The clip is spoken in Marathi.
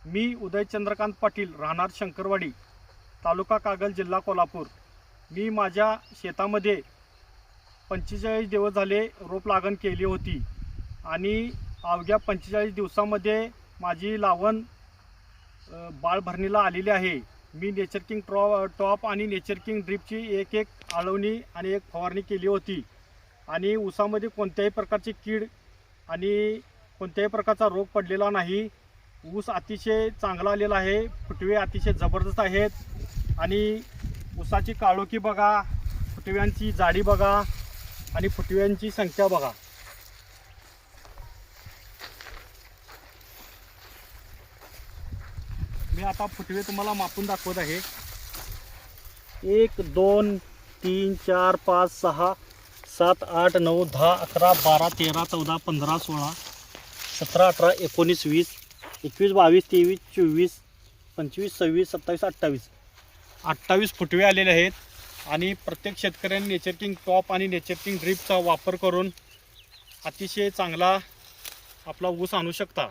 मी उदय चंद्रकांत पाटील, राहणार शंकरवाडी, तालुका कागल, जिल्हा कोल्हापूर। मी माझ्या शेतामध्ये 45 दिवस झाले रोप लागण केली होती आणि अवघ्या 45 दिवसामध्ये माझी लावण बाळभरणीला आलेली आहे। मी नेचर किंग टॉप आणि नेचर किंग ड्रिपची एक आळवणी आणि एक फवारणी केली होती आणि ऊसामध्ये कोणत्याही प्रकारची कीड आणि कोणत्याही प्रकारचा रोग पडलेला नाही। ऊस अतिशय चांगला आलेला आहे, फुटवे अतिशय जबरदस्त आहेत आणि ऊसाची काळोखी बघा, फुटव्यांची जाडी बघा आणि फुटव्यांची संख्या बघा। मी आता फुटवे तुम्हाला मापून दाखवत आहे। 1 2 3 4 5 6 7 8 9 10 11 12 13 14 15 16 17 18 19 20 21 22 23 24 25 26 27 28 28 फुटवे आलेले आहेत आणि प्रत्येक शेतकऱ्यांनी नेचर किंग टॉप आणि नेचर किंग ड्रिपचा वापर करून अतिशय चांगला आपला ऊस आणू शकता।